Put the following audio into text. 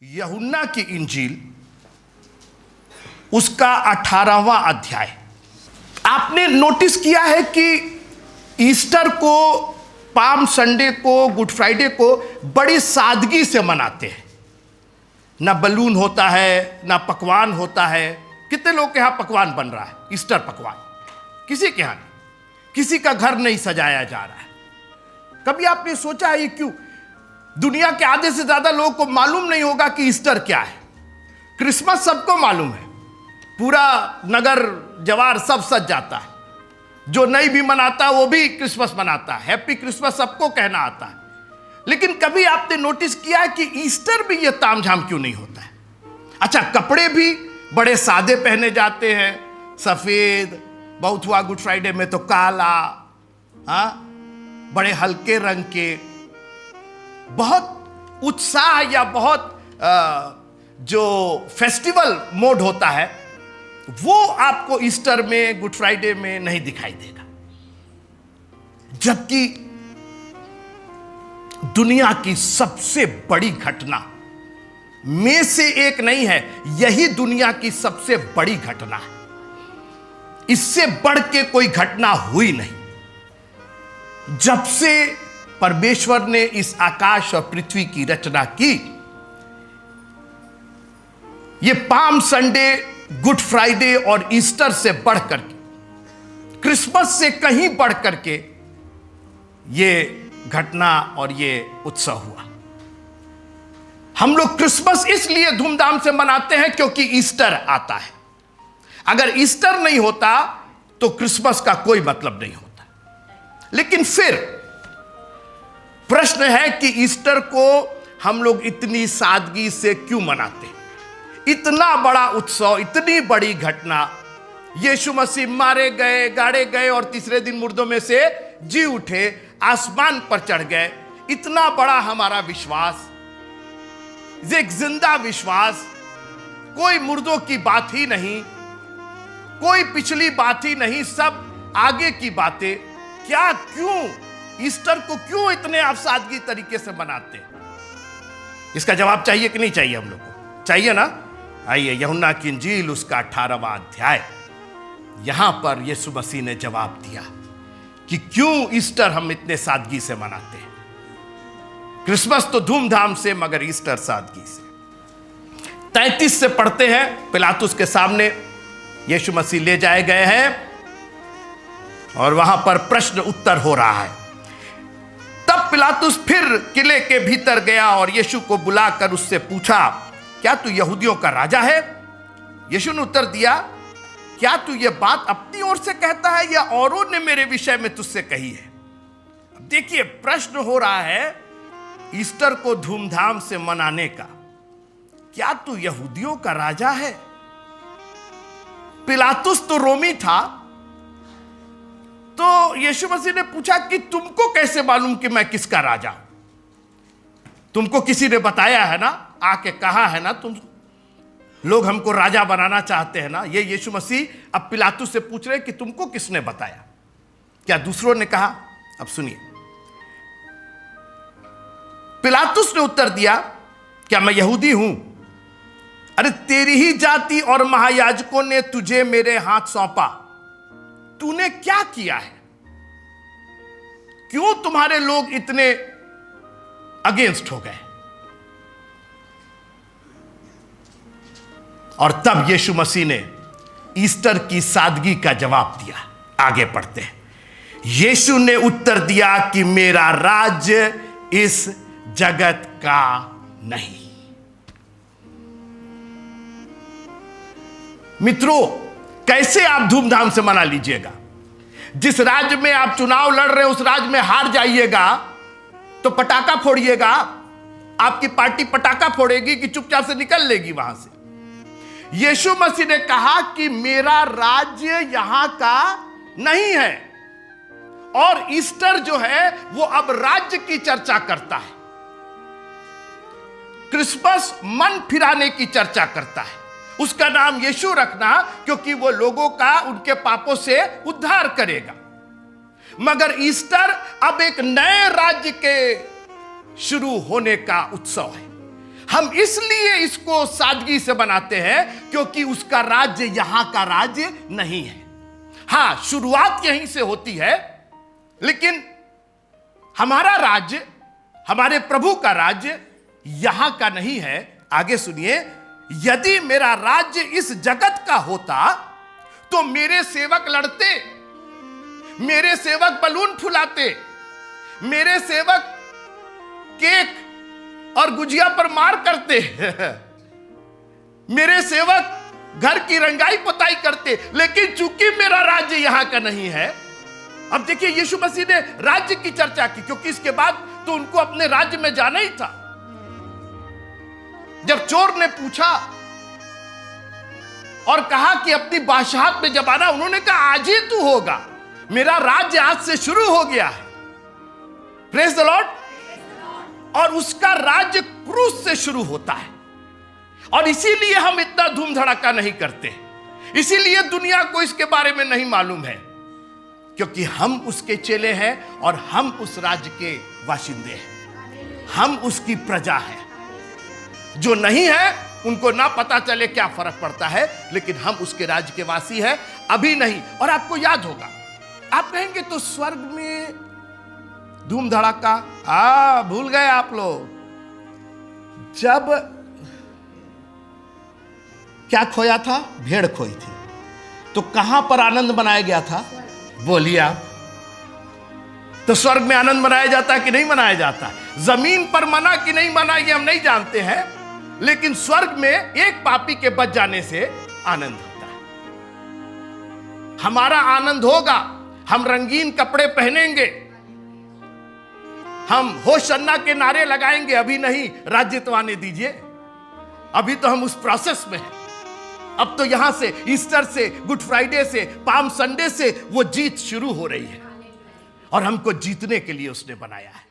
यूहन्ना की इंजील उसका 18वां अध्याय। आपने नोटिस किया है कि ईस्टर को, पाम संडे को, गुड फ्राइडे को बड़ी सादगी से मनाते हैं। ना बलून होता है, ना पकवान होता है। कितने लोग के यहां पकवान बन रहा है? ईस्टर पकवान किसी के यहां नहीं, किसी का घर नहीं सजाया जा रहा है। कभी आपने सोचा है ये क्यों? दुनिया के आधे से ज्यादा लोगों को मालूम नहीं होगा कि ईस्टर क्या है। क्रिसमस सबको मालूम है, पूरा नगर जवार सब सज जाता है। जो नहीं भी मनाता वो भी क्रिसमस मनाता है, हैप्पी क्रिसमस सबको कहना आता है। लेकिन कभी आपने नोटिस किया है कि ईस्टर भी ये तामझाम क्यों नहीं होता है? अच्छा, कपड़े भी बड़े सादे पहने जाते हैं, सफेद, बहुत हुआ गुड फ्राइडे में तो काला, बड़े हल्के रंग के। बहुत उत्साह या बहुत जो फेस्टिवल मोड होता है वो आपको ईस्टर में, गुड फ्राइडे में नहीं दिखाई देगा। जबकि दुनिया की सबसे बड़ी घटना में से एक नहीं है, यही दुनिया की सबसे बड़ी घटना है। इससे बढ़ के कोई घटना हुई नहीं। जब से परमेश्वर ने इस आकाश और पृथ्वी की रचना की, ये पाम संडे, गुड फ्राइडे और ईस्टर से बढ़कर के, क्रिसमस से कहीं बढ़कर के ये घटना और ये उत्सव हुआ। हम लोग क्रिसमस इसलिए धूमधाम से मनाते हैं क्योंकि ईस्टर आता है। अगर ईस्टर नहीं होता तो क्रिसमस का कोई मतलब नहीं होता। लेकिन फिर प्रश्न है कि ईस्टर को हम लोग इतनी सादगी से क्यों मनाते हैं? इतना बड़ा उत्सव, इतनी बड़ी घटना, यीशु मसीह मारे गए, गाड़े गए और तीसरे दिन मुर्दों में से जी उठे, आसमान पर चढ़ गए। इतना बड़ा हमारा विश्वास, एक जिंदा विश्वास, कोई मुर्दों की बात ही नहीं, कोई पिछली बात ही नहीं, सब आगे की बातें। क्या, क्यों ईस्टर को क्यों इतने आप सादगी तरीके से मनाते हैं? इसका जवाब चाहिए कि नहीं चाहिए? हम लोग को चाहिए ना। आइए, यूहन्ना की इंजील उसका 18वां अध्याय, यहां पर यीशु मसीह ने जवाब दिया कि क्यों ईस्टर हम इतने सादगी से मनाते हैं। क्रिसमस तो धूमधाम से, मगर ईस्टर सादगी से। 33 से पढ़ते हैं। पिलातुस के सामने यीशु मसीह ले जाए गए हैं और वहां पर प्रश्न उत्तर हो रहा है। तब पिलातुस फिर किले के भीतर गया और यीशु को बुलाकर उससे पूछा, क्या तू यहूदियों का राजा है? यीशु ने उत्तर दिया, क्या तू ये बात अपनी ओर से कहता है या औरों ने मेरे विषय में तुझसे कही है? देखिए, प्रश्न हो रहा है ईस्टर को धूमधाम से मनाने का, क्या तू यहूदियों का राजा है? पिलातुस तो रोमी था, तो यीशु मसीह ने पूछा कि तुमको कैसे मालूम कि मैं किसका राजा हूं? तुमको किसी ने बताया है ना, आके कहा है ना, तुम लोग हमको राजा बनाना चाहते हैं ना। ये यीशु मसीह अब पिलातुस से पूछ रहे कि तुमको किसने बताया? क्या दूसरों ने कहा? अब सुनिए, पिलातुस ने उत्तर दिया, क्या मैं यहूदी हूं? अरे, तेरी ही जाति और महायाजकों ने तुझे मेरे हाथ सौंपा। तूने क्या किया है? क्यों तुम्हारे लोग इतने अगेंस्ट हो गए? और तब यीशु मसीह ने ईस्टर की सादगी का जवाब दिया। आगे पढ़ते हैं। यीशु ने उत्तर दिया कि मेरा राज्य इस जगत का नहीं। मित्रों, कैसे आप धूमधाम से मना लीजिएगा? जिस राज्य में आप चुनाव लड़ रहे हैं उस राज्य में हार जाइएगा तो पटाखा फोड़िएगा। आपकी पार्टी पटाखा फोड़ेगी कि चुपचाप से निकल लेगी वहां से? यीशु मसीह ने कहा कि मेरा राज्य यहां का नहीं है। और ईस्टर जो है वो अब राज्य की चर्चा करता है। क्रिसमस मन फिराने की चर्चा करता है। उसका नाम यीशु रखना क्योंकि वो लोगों का उनके पापों से उद्धार करेगा। मगर ईस्टर अब एक नए राज्य के शुरू होने का उत्सव है। हम इसलिए इसको सादगी से बनाते हैं क्योंकि उसका राज्य यहां का राज्य नहीं है। हां, शुरुआत यहीं से होती है, लेकिन हमारा राज्य, हमारे प्रभु का राज्य यहां का नहीं है। आगे सुनिए, यदि मेरा राज्य इस जगत का होता तो मेरे सेवक लड़ते, मेरे सेवक बलून फुलाते, मेरे सेवक केक और गुजिया पर मार करते मेरे सेवक घर की रंगाई पुताई करते। लेकिन चूंकि मेरा राज्य यहां का नहीं है, अब देखिए यीशु मसीह ने राज्य की चर्चा की, क्योंकि इसके बाद तो उनको अपने राज्य में जाना ही था। जब चोर ने पूछा और कहा कि अपनी बादशाहत में जब आना, उन्होंने कहा आज ही तू होगा, मेरा राज्य आज से शुरू हो गया है। Praise the Lord. और उसका राज्य क्रूस से शुरू होता है, और इसीलिए हम इतना धूम धड़ाका नहीं करते, इसीलिए दुनिया को इसके बारे में नहीं मालूम है, क्योंकि हम उसके चेले हैं और हम उस राज्य के वाशिंदे हैं, हम उसकी प्रजा हैं। जो नहीं है उनको ना पता चले क्या फर्क पड़ता है, लेकिन हम उसके राज्य के वासी हैं, अभी नहीं। और आपको याद होगा, आप कहेंगे तो स्वर्ग में धूम धड़ाका, भूल गए आप लोग। जब क्या खोया था? भेड़ खोई थी, तो कहां पर आनंद मनाया गया था? बोलिए आप। तो स्वर्ग में आनंद मनाया जाता कि नहीं मनाया जाता? जमीन पर मना कि नहीं मना ये हम नहीं जानते हैं, लेकिन स्वर्ग में एक पापी के बच जाने से आनंद होता है। हमारा आनंद होगा, हम रंगीन कपड़े पहनेंगे, हम होशन्ना के नारे लगाएंगे। अभी नहीं, राज्य तो आने दीजिए, अभी तो हम उस प्रोसेस में हैं। अब तो यहां से, ईस्टर से, गुड फ्राइडे से, पाम संडे से वो जीत शुरू हो रही है, और हमको जीतने के लिए उसने बनाया है।